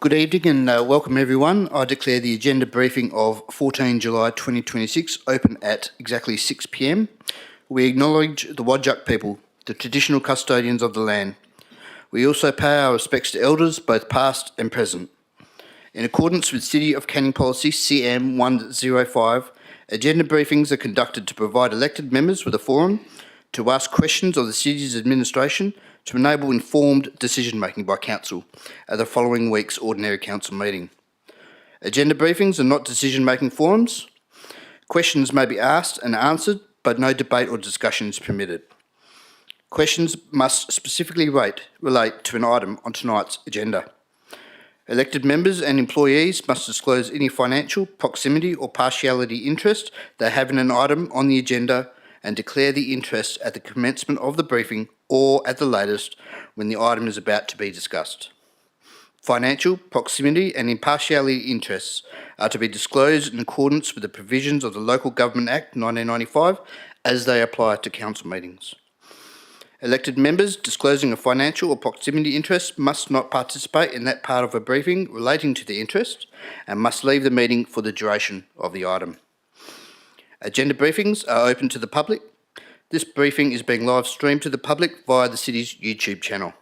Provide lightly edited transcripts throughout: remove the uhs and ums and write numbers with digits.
Good evening and welcome everyone. I declare the agenda briefing of 14 July 2026 open at exactly 6 p.m. We acknowledge the Whadjuk people, the traditional custodians of the land. We also pay our respects to elders, both past and present. In accordance with City of Canning Policy CM 105, agenda briefings are conducted to provide elected members with a forum to ask questions of the City's administration to enable informed decision-making by Council at the following week's Ordinary Council meeting. Agenda briefings are not decision-making forums. Questions may be asked and answered, but no debate or discussion is permitted. Questions must specifically relate to an item on tonight's agenda. Elected members and employees must disclose any financial, proximity or partiality interest they have in an item on the agenda and declare the interest at the commencement of the briefing or at the latest when the item is about to be discussed. Financial, proximity and impartiality interests are to be disclosed in accordance with the provisions of the Local Government Act 1995 as they apply to council meetings. Elected members disclosing a financial or proximity interest must not participate in that part of a briefing relating to the interest and must leave the meeting for the duration of the item. Agenda briefings are open to the public. This briefing is being live streamed to the public via the City's YouTube channel.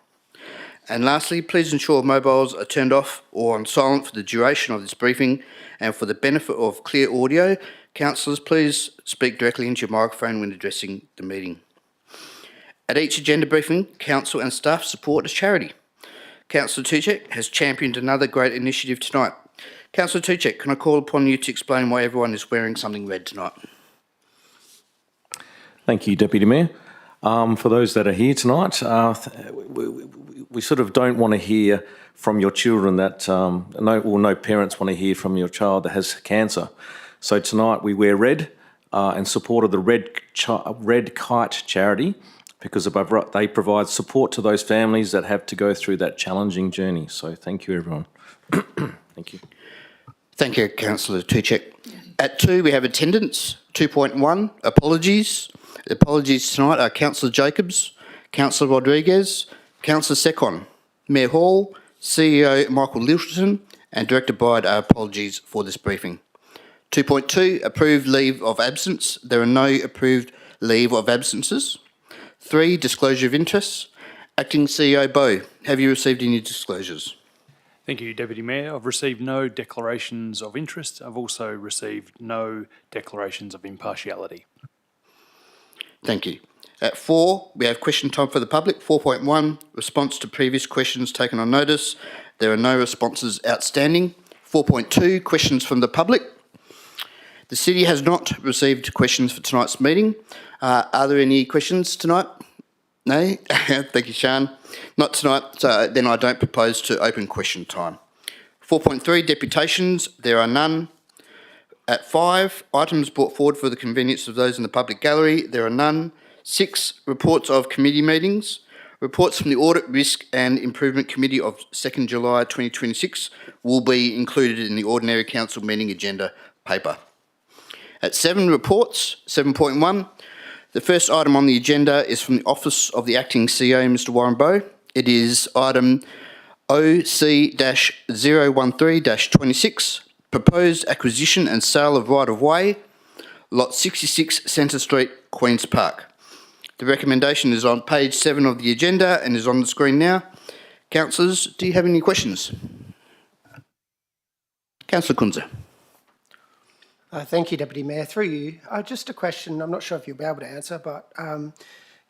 And lastly, please ensure mobiles are turned off or on silent for the duration of this briefing, and for the benefit of clear audio, councillors, please speak directly into your microphone when addressing the meeting. At each agenda briefing, council and staff support a charity. Councillor Tuchek has championed another great initiative tonight. Councillor Tuchek, can I call upon you to explain why everyone is wearing something red tonight? Thank you, Deputy Mayor. For those that are here tonight, we sort of don't want to hear from your children that, no parents want to hear from your child that has cancer. So tonight we wear red in support of the Red Kite charity, because they provide support to those families that have to go through that challenging journey. So thank you, everyone. Thank you. Thank you, Councillor Tuchek. At 2, we have attendance. 2.1, apologies. The apologies tonight are Councillor Jacobs, Councillor Rodriguez, Councillor Secon, Mayor Hall, CEO Michael Littleton and Director Bide are apologies for this briefing. 2.2, approved leave of absence. There are no approved leave of absences. 3, disclosure of interests. Acting CEO Bowe, have you received any disclosures? Thank you, Deputy Mayor. I've received no declarations of interest. I've also received no declarations of impartiality. Thank you. At 4, we have question time for the public. 4.1, response to previous questions taken on notice. There are no responses outstanding. 4.2, questions from the public. The City has not received questions for tonight's meeting. Are there any questions tonight? No? Thank you, Sian. Not tonight, so then I don't propose to open question time. 4.3, deputations. There are none. At 5, items brought forward for the convenience of those in the public gallery. There are none. 6, reports of committee meetings. Reports from the Audit, Risk and Improvement Committee of 2nd July 2026 will be included in the Ordinary Council meeting agenda paper. At 7, reports. 7.1, the first item on the agenda is from the Office of the Acting CEO, Mr Warren Bowe. It is item OC-013-26, proposed acquisition and sale of right-of-way, lot 66 Centre Street, Queen's Park. The recommendation is on page 7 of the agenda and is on the screen now. Councillors, do you have any questions? Councillor Kunze. Thank you, Deputy Mayor. Through you, just a question. I'm not sure if you'll be able to answer, but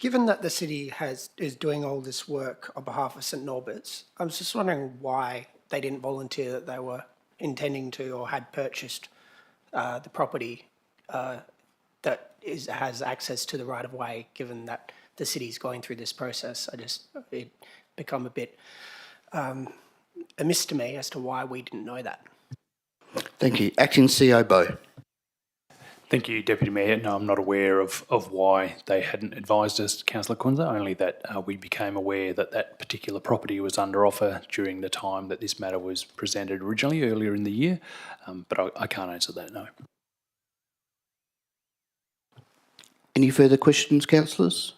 given that the City is doing all this work on behalf of St Norbert's, I was just wondering why they didn't volunteer that they were intending to or had purchased the property that has access to the right-of-way, given that the City's going through this process. It become a bit amiss to me as to why we didn't know that. Thank you. Acting CEO Bowe. Thank you, Deputy Mayor. No, I'm not aware of why they hadn't advised us, Councillor Kunze, only that we became aware that that particular property was under offer during the time that this matter was presented originally, earlier in the year, but I can't answer that, no. Any further questions, councillors?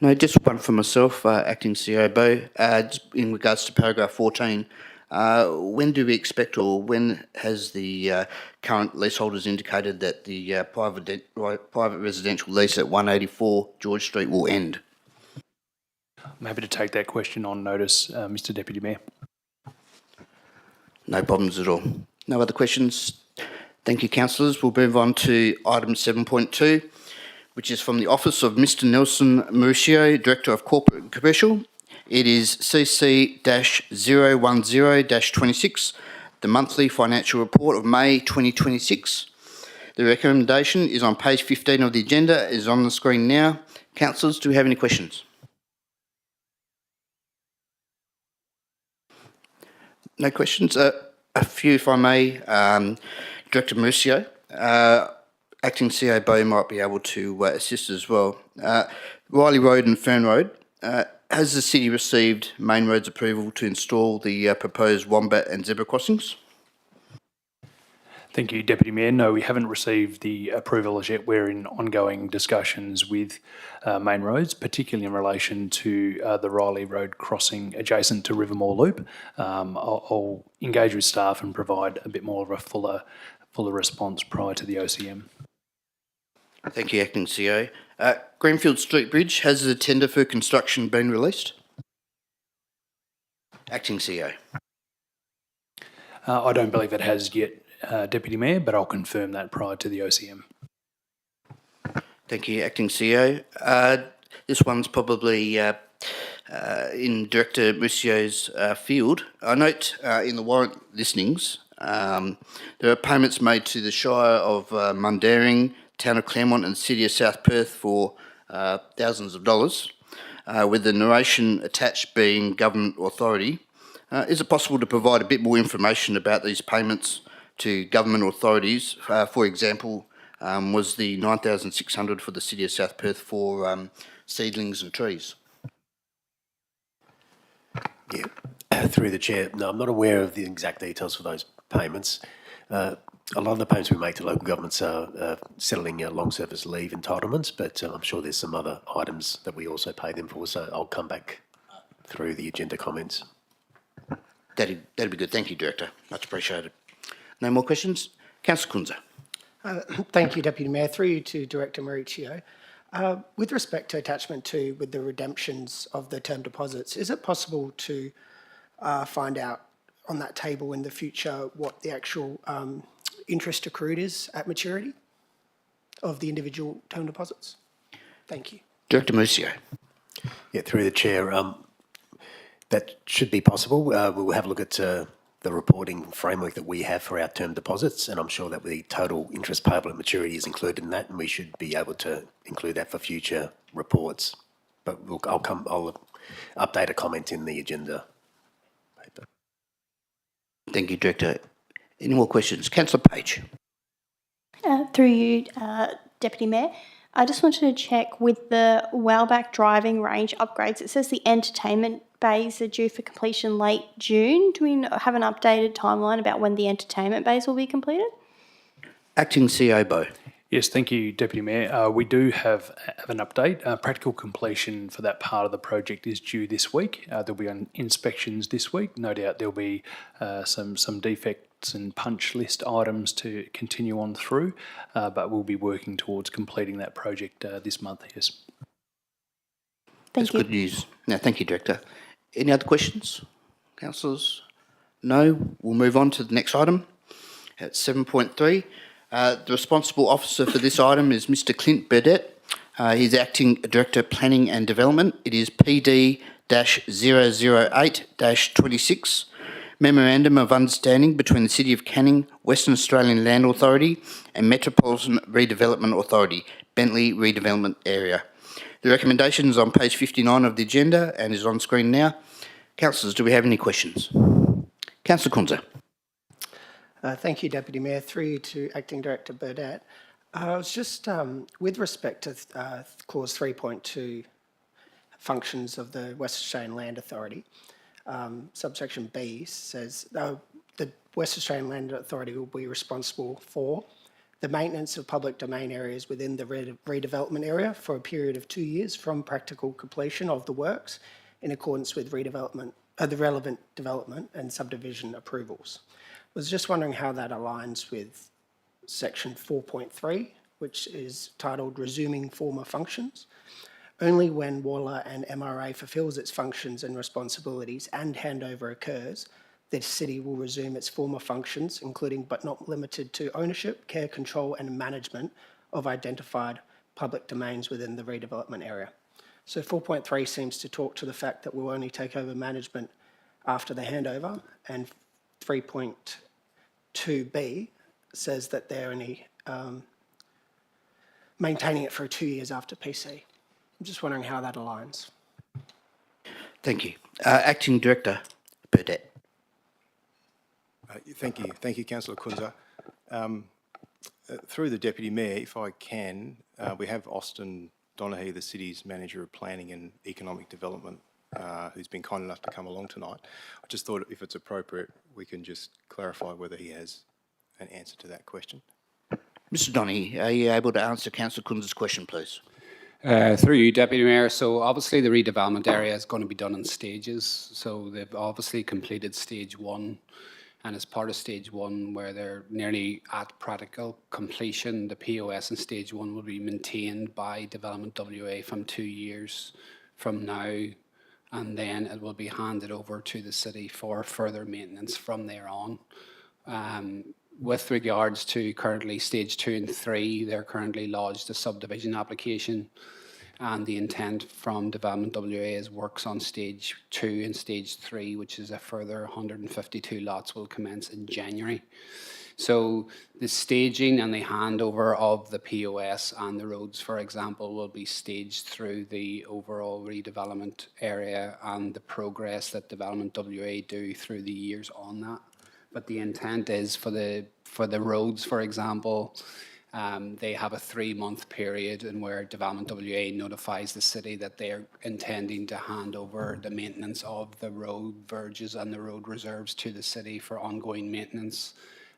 No, just one for myself, Acting CEO Bowe, in regards to paragraph 14 When do we expect, or when has the current leaseholders indicated that the private residential lease at 184 George Street will end? I'm happy to take that question on notice, Mr Deputy Mayor. No problems at all. No other questions? Thank you, councillors. We'll move on to item 7.2, which is from the Office of Mr Nelson Mauricio, Director of Corporate and Commercial. It is CC-010-26, the monthly financial report of May 2026. The recommendation is on page 15 of the agenda, is on the screen now. Councillors, do we have any questions? No questions? A few, if I may. Director Mauricio, Acting CEO Bow might be able to assist as well. Riley Road and Fern Road, has the city received Main Roads approval to install the proposed wombat and zebra crossings? Thank you, Deputy Mayor. No, we haven't received the approval as yet. We're in ongoing discussions with Main Roads, particularly in relation to the Riley Road crossing adjacent to Rivermore Loop. I'll engage with staff and provide a bit more of a fuller response prior to the OCM. Thank you, Acting CEO. Greenfield Street Bridge, has the tender for construction been released? Acting CEO. I don't believe it has yet, Deputy Mayor, but I'll confirm that prior to the OCM. Thank you, Acting CEO. This one's probably in Director Mauricio's field. I note in the warrant listings, there are payments made to the Shire of Mundaring, Town of Claremont and City of South Perth for thousands of dollars, with the narration attached being government authority. Is it possible to provide a bit more information about these payments to government authorities? For example, was the $9,600 for the City of South Perth for seedlings and trees? Yeah, through the chair. No, I'm not aware of the exact details for those payments. A lot of the payments we make to local governments are settling long service leave entitlements, but I'm sure there's some other items that we also pay them for, so I'll come back through the agenda comments. That'd be good. Thank you, Director. Much appreciated. No more questions? Councillor Kunza. Thank you, Deputy Mayor. Through you to Director Mauricio. With respect to attachment 2 with the redemptions of the term deposits, is it possible to find out on that table in the future what the actual interest accrued is at maturity of the individual term deposits? Thank you. Director Mauricio. Yeah, through the chair. That should be possible. We'll have a look at the reporting framework that we have for our term deposits, and I'm sure that the total interest payable at maturity is included in that, and we should be able to include that for future reports. But look, I'll update a comment in the agenda paper. Thank you, Director. Any more questions? Councillor Page. Through you, Deputy Mayor. I just wanted to check with the Wellback driving range upgrades. It says the entertainment bays are due for completion late June. Do we have an updated timeline about when the entertainment bays will be completed? Acting CEO Bow. Yes, thank you, Deputy Mayor. We do have an update. Practical completion for that part of the project is due this week. There'll be inspections this week. No doubt there'll be some defects and punch list items to continue on through, but we'll be working towards completing that project this month, yes. That's good news. Now, thank you, Director. Any other questions? Councillors? No? We'll move on to the next item at 7.3. The responsible officer for this item is Mr Clint Burdett. He's Acting Director Planning and Development. It is PD-008-26, Memorandum of Understanding between the City of Canning, Western Australian Land Authority and Metropolitan Redevelopment Authority, Bentley Redevelopment Area. The recommendation is on page 59 of the agenda and is on screen now. Councillors, do we have any questions? Councillor Kunza. Thank you, Deputy Mayor. Through you to Acting Director Burdett. I was just, with respect to clause 3.2, functions of the West Australian Land Authority, subsection B says the West Australian Land Authority will be responsible for the maintenance of public domain areas within the redevelopment area for a period of 2 years from practical completion of the works in accordance with redevelopment the relevant development and subdivision approvals. I was just wondering how that aligns with section 4.3, which is titled Resuming Former Functions. Only when Waller and MRA fulfills its functions and responsibilities and handover occurs, the city will resume its former functions, including but not limited to ownership, care, control and management of identified public domains within the redevelopment area. So 4.3 seems to talk to the fact that we'll only take over management after the handover, and 3.2b says that they're only maintaining it for 2 years after PC. I'm just wondering how that aligns. Thank you. Acting Director Burdett. Thank you, Councillor Kunza. Through the Deputy Mayor, if I can, we have Austin Donaghy, the City's Manager of Planning and Economic Development, who's been kind enough to come along tonight. I just thought if it's appropriate, we can just clarify whether he has an answer to that question. Mr Donaghy, are you able to answer Councillor Kunza's question, please? Through you, Deputy Mayor. So obviously the redevelopment area is going to be done in stages. So they've obviously completed stage 1, and as part of stage 1, where they're nearly at practical completion, the POS in stage 1 will be maintained by Development WA from 2 years from now, and then it will be handed over to the city for further maintenance from there on. With regards to currently stage 2 and 3, they're currently lodged a subdivision application, and the intent from Development WA is works on stage 2 and stage 3, which is a further 152 lots, will commence in January. So the staging and the handover of the POS and the roads, for example, will be staged through the overall redevelopment area and the progress that Development WA do through the years on that. But the intent is for the roads, for example, they have a 3-month period in where Development WA notifies the city that they're intending to hand over the maintenance of the road verges and the road reserves to the city for ongoing maintenance.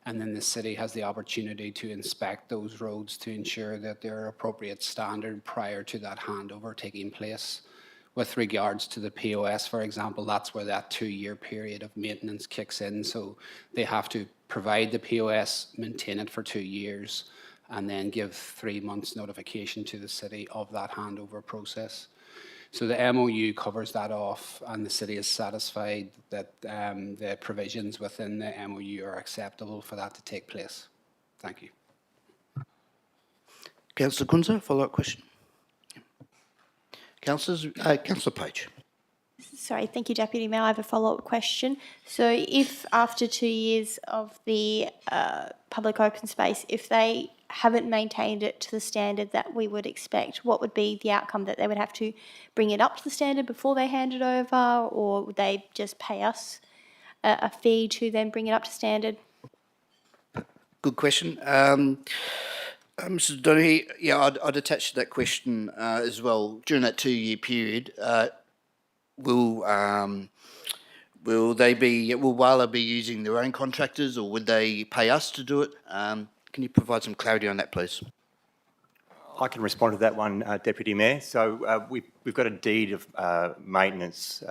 And then the city has the opportunity to inspect those roads to ensure that they're appropriate standard prior to that handover taking place. With regards to the POS, for example, that's where that 2-year period of maintenance kicks in. So they have to provide the POS, maintain it for 2 years, and then give 3 months notification to the city of that handover process. So the MOU covers that off, and the city is satisfied that the provisions within the MOU are acceptable for that to take place. Thank you. Councillor Kunza, follow-up question. Councillor Page. Sorry, thank you, Deputy Mayor. I have a follow-up question. So if after 2 years of the public open space, if they haven't maintained it to the standard that we would expect, what would be the outcome? That they would have to bring it up to the standard before they hand it over, or would they just pay us a fee to then bring it up to standard? Good question. Mr Donaghy, yeah, I'd attach to that question as well. During that 2-year period, will Waller be using their own contractors, or would they pay us to do it? Can you provide some clarity on that, please? I can respond to that one, Deputy Mayor. So we've got a deed of maintenance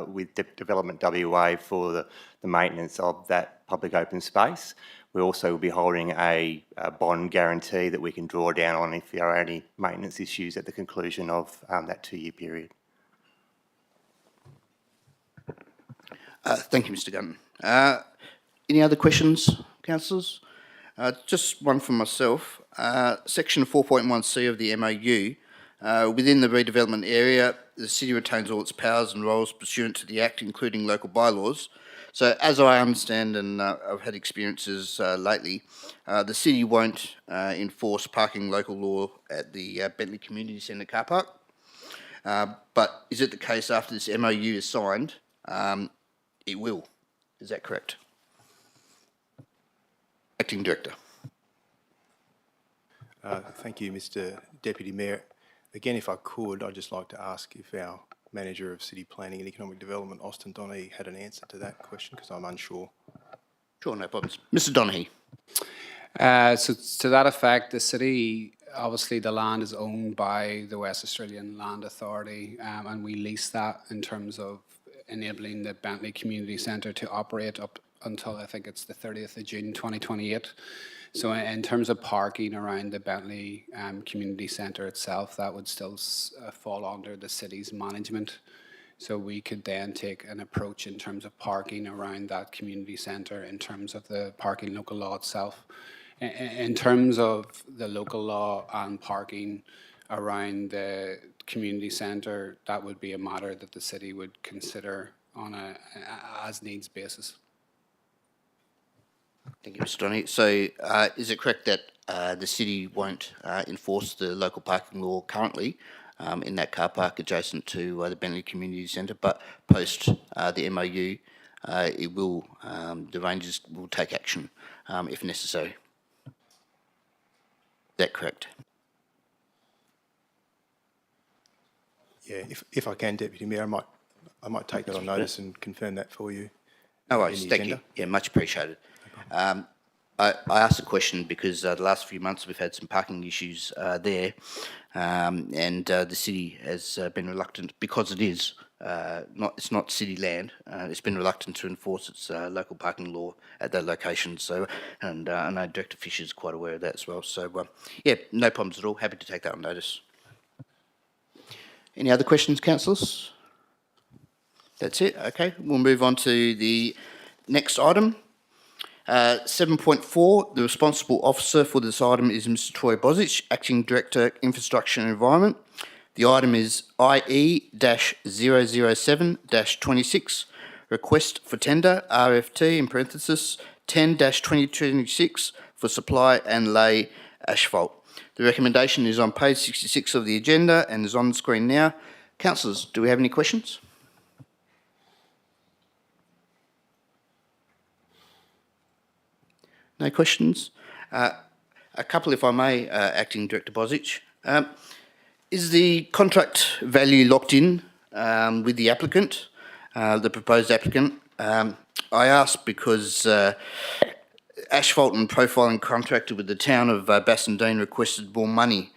with Development WA for the maintenance of that public open space. We also will be holding a bond guarantee that we can draw down on if there are any maintenance issues at the conclusion of that 2-year period. Thank you, Mr Gunn. Any other questions, councillors? Just one from myself. Section 4.1c of the MOU, within the redevelopment area, the city retains all its powers and roles pursuant to the Act, including local bylaws. So as I understand, and I've had experiences lately, the city won't enforce parking local law at the Bentley Community Centre car park. But is it the case after this MOU is signed, it will? Is that correct? Acting Director. Thank you, Mr Deputy Mayor. Again, if I could, I'd just like to ask if our Manager of City Planning and Economic Development, Austin Donaghy, had an answer to that question, because I'm unsure. Sure, no problems. Mr Donaghy. So to that effect, the city, obviously the land is owned by the West Australian Land Authority, and we lease that in terms of enabling the Bentley Community Centre to operate up until I think it's the 30th of June 2028. So in terms of parking around the Bentley Community Centre itself, that would still fall under the city's management. So we could then take an approach in terms of parking around that community centre in terms of the parking local law itself. In terms of the local law and parking around the community centre, that would be a matter that the city would consider on a as needs basis. Thank you, Mr. Donaghy. So is it correct that the city won't enforce the local parking law currently in that car park adjacent to the Bentley Community Centre, but post the MOU, it will, the Rangers will take action if necessary? Is that correct? Yeah, if I can, Deputy Mayor, I might take that on notice and confirm that for you. No worries, thank you. Yeah, much appreciated. I asked the question because the last few months we've had some parking issues there, and the city has been reluctant, because it is it's not city land. It's been reluctant to enforce its local parking law at that location. So, and I know Director Fisher is quite aware of that as well. So, yeah, no problems at all. Happy to take that on notice. Any other questions, councillors? That's it. Okay, we'll move on to the next item. 7.4, the responsible officer for this item is Mr. Troy Bosic, Acting Director, Infrastructure and Environment. The item is IE-007-26, request for tender, RFT, in parenthesis, 10-2026 for supply and lay asphalt. The recommendation is on page 66 of the agenda and is on the screen now. Councillors, do we have any questions? No questions? A couple, if I may, Acting Director Bosic. Is the contract value locked in with the applicant, the proposed applicant? I ask because Asphalt and Profiling contracted with the town of Bassendean requested more money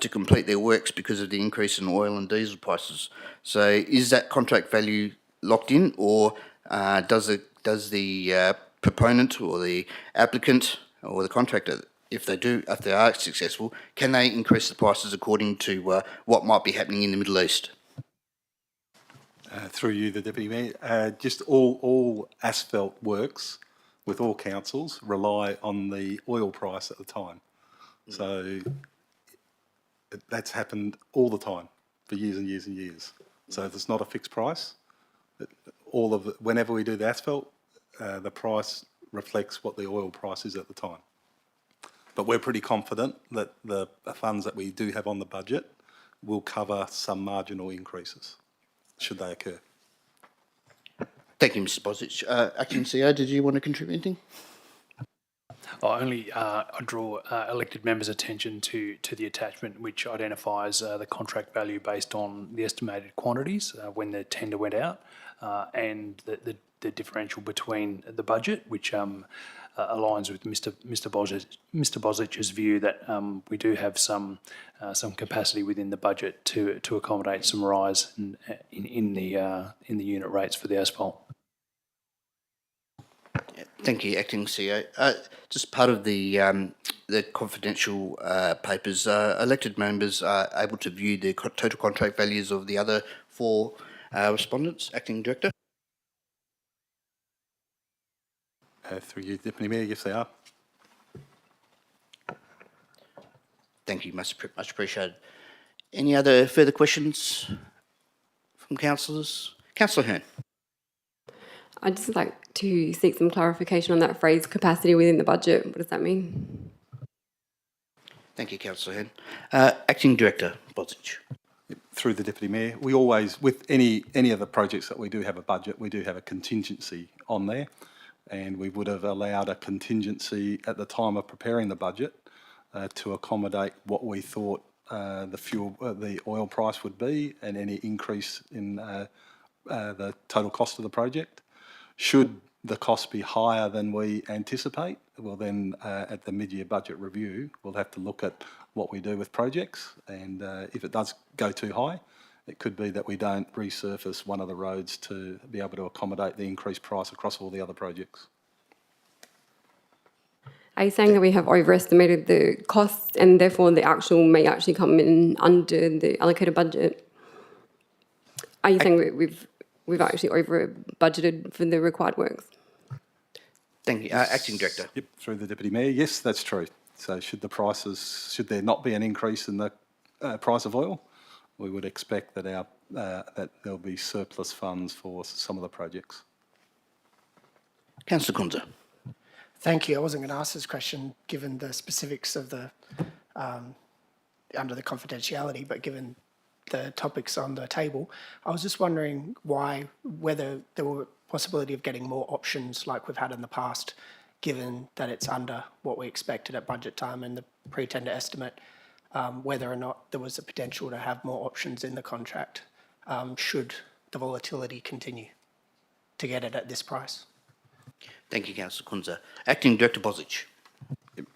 to complete their works because of the increase in oil and diesel prices. So is that contract value locked in, or does the proponent or the applicant or the contractor, if they are successful, can they increase the prices according to what might be happening in the Middle East? Through you, the Deputy Mayor, just all asphalt works with all councils rely on the oil price at the time. So that's happened all the time for years and years and years. So it's not a fixed price. Whenever we do the asphalt, the price reflects what the oil price is at the time. But we're pretty confident that the funds that we do have on the budget will cover some marginal increases, should they occur. Thank you, Mr. Bosic. Acting CEO, did you want to contribute anything? I draw elected members' attention to the attachment which identifies the contract value based on the estimated quantities when the tender went out, and the differential between the budget, which aligns with Mr. Bosic's view that we do have some capacity within the budget to accommodate some rise in the unit rates for the asphalt. Thank you, Acting CEO. Just part of the confidential papers, elected members are able to view the total contract values of the other four respondents. Acting Director. Through you, Deputy Mayor, yes they are. Thank you, much appreciated. Any other further questions from councillors? Councillor Hearn. I'd just like to seek some clarification on that phrase, capacity within the budget. What does that mean? Thank you, Councillor Hearn. Acting Director Bosic. Through the Deputy Mayor, we always, with any of the projects that we do have a budget, we do have a contingency on there, and we would have allowed a contingency at the time of preparing the budget to accommodate what we thought the oil price would be and any increase in the total cost of the project. Should the cost be higher than we anticipate, well then at the mid-year budget review, we'll have to look at what we do with projects, and if it does go too high, it could be that we don't resurface one of the roads to be able to accommodate the increased price across all the other projects. Are you saying that we have overestimated the costs and therefore the actual may actually come in under the allocated budget? Are you saying that we've actually over budgeted for the required works? Thank you. Acting Director. Yep, through the Deputy Mayor, yes, that's true. So should there not be an increase in the price of oil, we would expect that that there'll be surplus funds for some of the projects. Councillor Kunza. Thank you. I wasn't going to ask this question given the specifics of the under the confidentiality, but given the topics on the table, I was just wondering whether there were possibility of getting more options like we've had in the past, given that it's under what we expected at budget time and the pre-tender estimate, whether or not there was a potential to have more options in the contract should the volatility continue to get it at this price. Thank you, Councillor Kunza. Acting Director Bosic.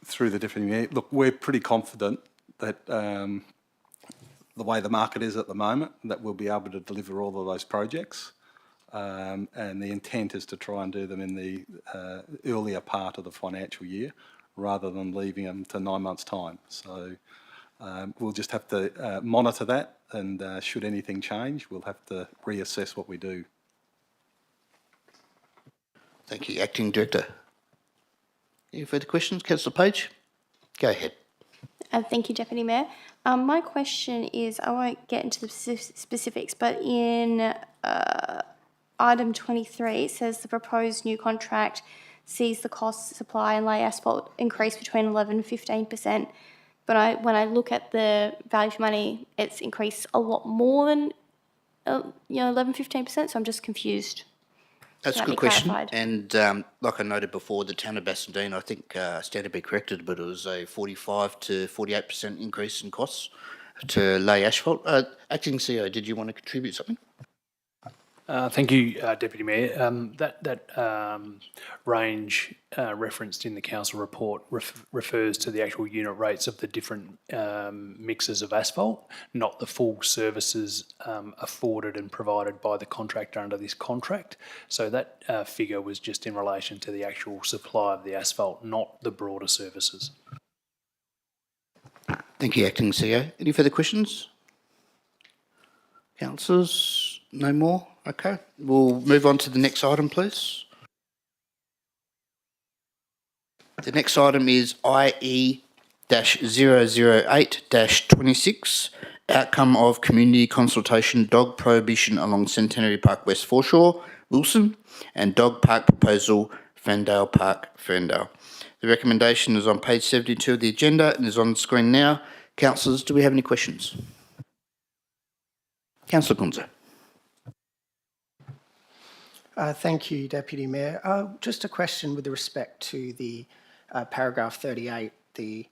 Through the Deputy Mayor, look, we're pretty confident that the way the market is at the moment, that we'll be able to deliver all of those projects. And the intent is to try and do them in the earlier part of the financial year rather than leaving them to 9 months' time. So we'll just have to monitor that, and should anything change, we'll have to reassess what we do. Thank you, Acting Director. Any further questions? Councillor Page? Go ahead. Thank you, Deputy Mayor. My question is, I won't get into the specifics, but in item 23, it says the proposed new contract sees the cost, supply and lay asphalt increase between 11 and 15%. But when I look at the value for money, it's increased a lot more than 11, 15%, so I'm just confused. That's a That good be question. clarified. And like I noted before, the town of Bassendean, I think, stand to be corrected, but it was a 45 to 48% increase in costs to lay asphalt. Acting CEO, did you want to contribute something? Thank you, Deputy Mayor. That range referenced in the council report refers to the actual unit rates of the different mixes of asphalt, not the full services afforded and provided by the contractor under this contract. So that figure was just in relation to the actual supply of the asphalt, not the broader services. Thank you, Acting CEO. Any further questions? Councillors, no more? Okay, we'll move on to the next item, please. The next item is IE-008-26, outcome of community consultation dog prohibition along Centenary Park West foreshore, Wilson, and dog park proposal, Ferndale Park, Ferndale. The recommendation is on page 72 of the agenda and is on the screen now. Councillors, do we have any questions? Councillor Kunza. Thank you, Deputy Mayor. Just a question with respect to the paragraph 38, the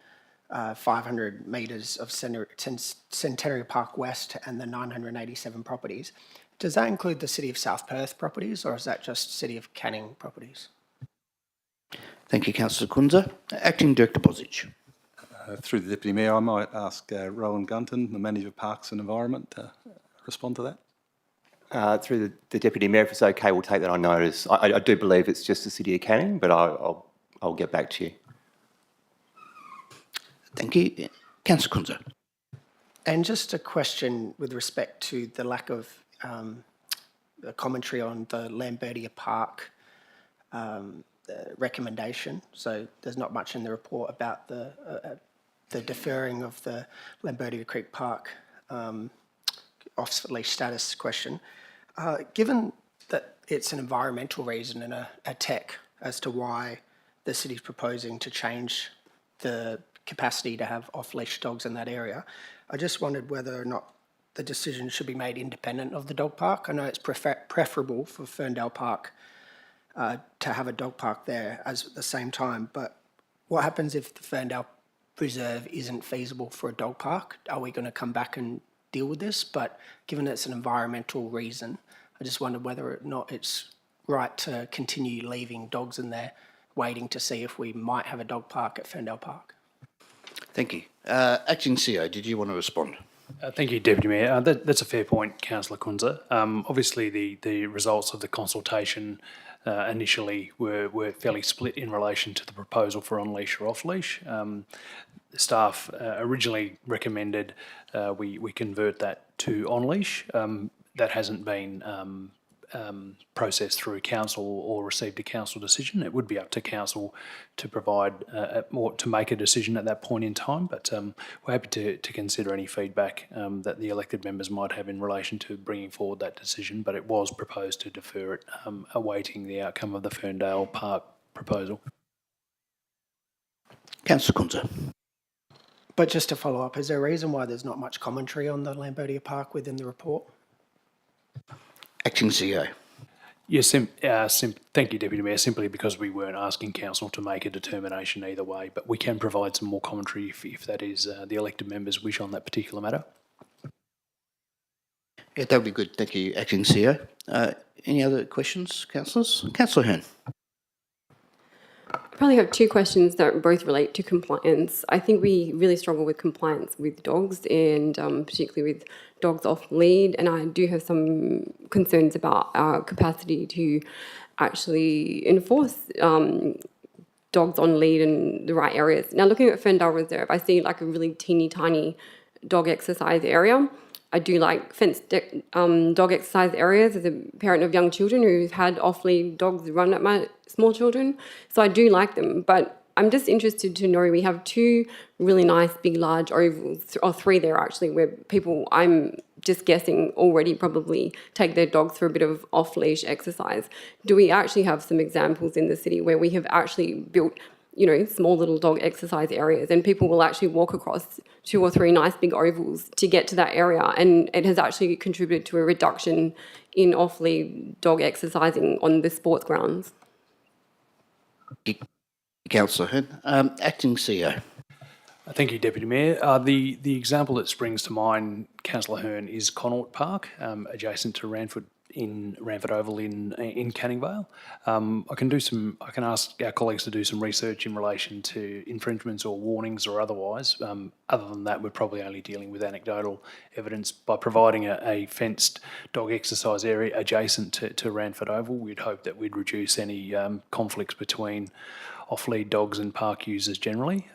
500 metres of Centenary Park West and the 987 properties. Does that include the City of South Perth properties, or is that just City of Canning properties? Thank you, Councillor Kunza. Acting Director Bosic. Through the Deputy Mayor, I might ask Rowan Gunton, the Manager of Parks and Environment, to respond to that. Through the Deputy Mayor, if it's okay, we'll take that on notice. I do believe it's just the City of Canning, but I'll get back to you. Thank you. Councillor Kunza. And just a question with respect to the lack of the commentary on the Lambertia Park recommendation. So there's not much in the report about the deferring of the Lambertia Creek Park off-leash status question. Given that it's an environmental reason and a tech as to why the city's proposing to change the capacity to have off-leash dogs in that area, I just wondered whether or not the decision should be made independent of the dog park. I know it's preferable for Ferndale Park to have a dog park there at the same time, but what happens if the Ferndale Reserve isn't feasible for a dog park? Are we going to come back and deal with this? But given it's an environmental reason, I just wondered whether or not it's right to continue leaving dogs in there, waiting to see if we might have a dog park at Ferndale Park. Thank you. Acting CEO, did you want to respond? Thank you, Deputy Mayor. That's a fair point, Councillor Kunza. Obviously, the results of the consultation initially were fairly split in relation to the proposal for on-leash or off-leash. Staff originally recommended we convert that to on-leash. That hasn't been processed through council or received a council decision. It would be up to council to provide to make a decision at that point in time, but we're happy to consider any feedback that the elected members might have in relation to bringing forward that decision, but it was proposed to defer it, awaiting the outcome of the Ferndale Park proposal. Councillor Kunza. But just to follow up, is there a reason why there's not much commentary on the Lambertia Park within the report? Acting CEO. Yes, thank you, Deputy Mayor. Simply because we weren't asking council to make a determination either way, but we can provide some more commentary if that is the elected members' wish on that particular matter. Yeah, that would be good. Thank you, Acting CEO. Any other questions, councillors? Councillor Hearn. I probably have two questions that both relate to compliance. I think we really struggle with compliance with dogs and particularly with dogs off lead, and I do have some concerns about our capacity to actually enforce dogs on lead in the right areas. Now, looking at Ferndale Reserve, I see like a really teeny tiny dog exercise area. I do like fenced dog exercise areas as a parent of young children who've had off-lead dogs run at my small children. So I do like them, but I'm just interested to know, we have two really nice big large ovals, or three there actually, where people, I'm just guessing, already probably take their dogs for a bit of off-leash exercise. Do we actually have some examples in the city where we have actually built, you know, small little dog exercise areas and people will actually walk across 2 or 3 nice big ovals to get to that area, and it has actually contributed to a reduction in off-lead dog exercising on the sports grounds? Councillor Hearn. Acting CEO. Thank you, Deputy Mayor. The example that springs to mind, Councillor Hearn, is Connaught Park, adjacent to Ranford Oval in Canning Vale. I can ask our colleagues to do some research in relation to infringements or warnings or otherwise. Other than that, we're probably only dealing with anecdotal evidence. By providing a fenced dog exercise area adjacent to Ranford Oval, we'd hope that we'd reduce any conflicts between off-lead dogs and park users generally.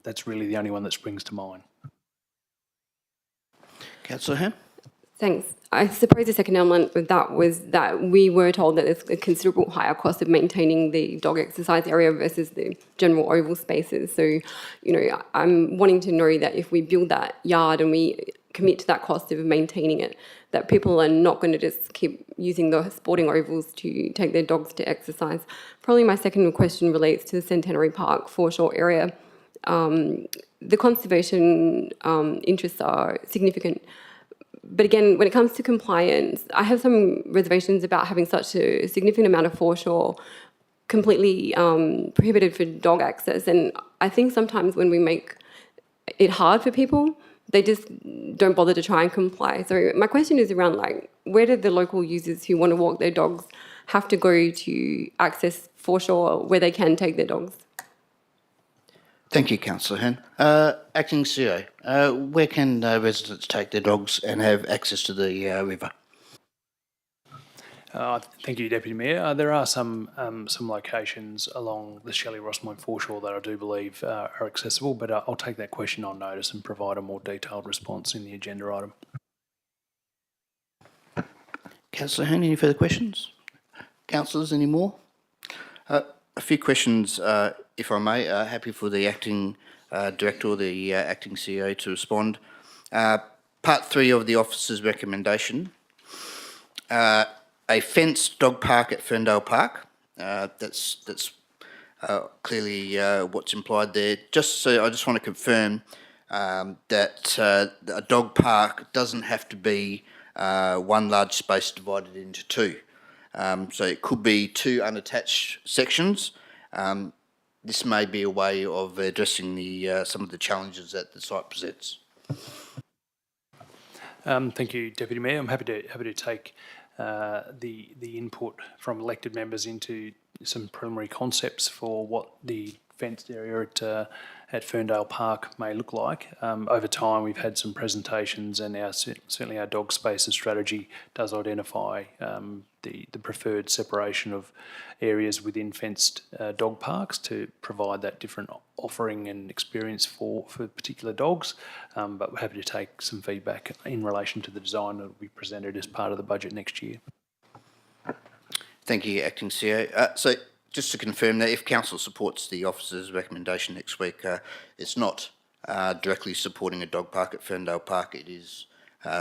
That's really the only one that springs to mind. Councillor Hearn. Thanks. I suppose the second element with that was that we were told that there's a considerable higher cost of maintaining the dog exercise area versus the general oval spaces. So, you know, I'm wanting to know that if we build that yard and we commit to that cost of maintaining it, that people are not going to just keep using the sporting ovals to take their dogs to exercise. Probably my second question relates to the Centenary Park foreshore area. The conservation interests are significant. But again, when it comes to compliance, I have some reservations about having such a significant amount of foreshore completely prohibited for dog access. And I think sometimes when we make it hard for people, they just don't bother to try and comply. So my question is around, like, where do the local users who want to walk their dogs have to go to access foreshore where they can take their dogs? Thank you, Councillor Hearn. Acting CEO, where can residents take their dogs and have access to the river? Thank you, Deputy Mayor. There are some locations along the Shelley-Rossmoyne foreshore that I do believe are accessible, but I'll take that question on notice and provide a more detailed response in the agenda item. Councillor Hearn, any further questions? Councillors, any more? A few questions, if I may. Happy for the acting director or the acting CEO to respond. Part 3 of the officer's recommendation. A fenced dog park at Ferndale Park. That's clearly what's implied there. I just want to confirm that a dog park doesn't have to be one large space divided into 2. So it could be 2 unattached sections. This may be a way of addressing some of the challenges that the site presents. Thank you, Deputy Mayor. I'm happy to take the input from elected members into some preliminary concepts for what the fenced area at Ferndale Park may look like. Over time, we've had some presentations, and certainly our dog spaces strategy does identify the preferred separation of areas within fenced dog parks to provide that different offering and experience for particular dogs. But we're happy to take some feedback in relation to the design that will be presented as part of the budget next year. Thank you, Acting CEO. So just to confirm that if council supports the officer's recommendation next week, it's not directly supporting a dog park at Ferndale Park. It is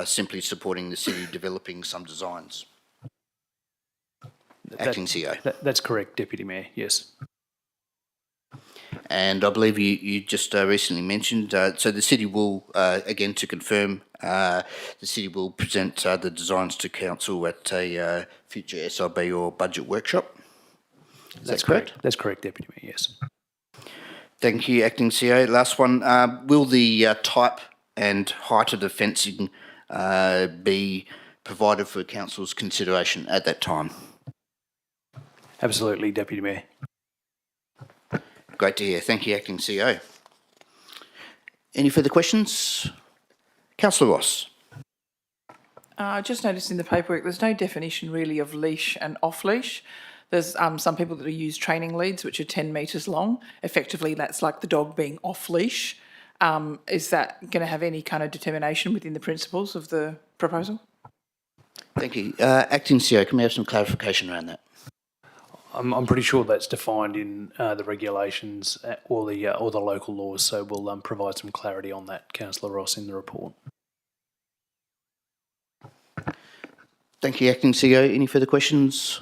simply supporting the city developing some designs. Acting CEO. That's correct, Deputy Mayor, yes. And I believe you just recently mentioned, so the city will, again to confirm, the city will present the designs to council at a future SRB or budget workshop. Is that correct? That's correct, Deputy Mayor, yes. Thank you, Acting CEO. Last one, will the type and height of the fencing be provided for council's consideration at that time? Absolutely, Deputy Mayor. Great to hear. Thank you, Acting CEO. Any further questions? Councillor Ross. I just noticed in the paperwork there's no definition really of leash and off-leash. There's some people that use training leads which are 10 metres long. Effectively, that's like the dog being off-leash. Is that going to have any kind of determination within the principles of the proposal? Thank you. Acting CEO, can we have some clarification around that? I'm pretty sure that's defined in the regulations or the local laws, so we'll provide some clarity on that, Councillor Ross, in the report. Thank you, Acting CEO. Any further questions?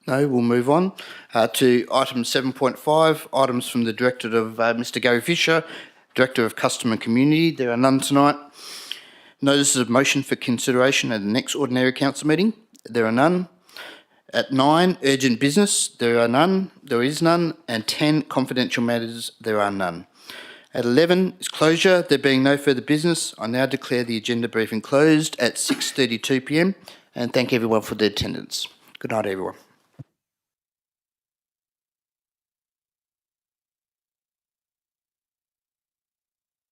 No, we'll move on to item 7.5, items from the Directorate of Mr. Gary Fisher, Director of Customer and Community. There are none tonight. Notices of motion for consideration at the next ordinary council meeting. There are none. At 9, urgent business, there are none, there is none, and 10, confidential matters, there are none. At 11 is closure. There being no further business, I now declare the agenda briefing closed at 6:32 p.m. and thank everyone for their attendance. Good night, everyone.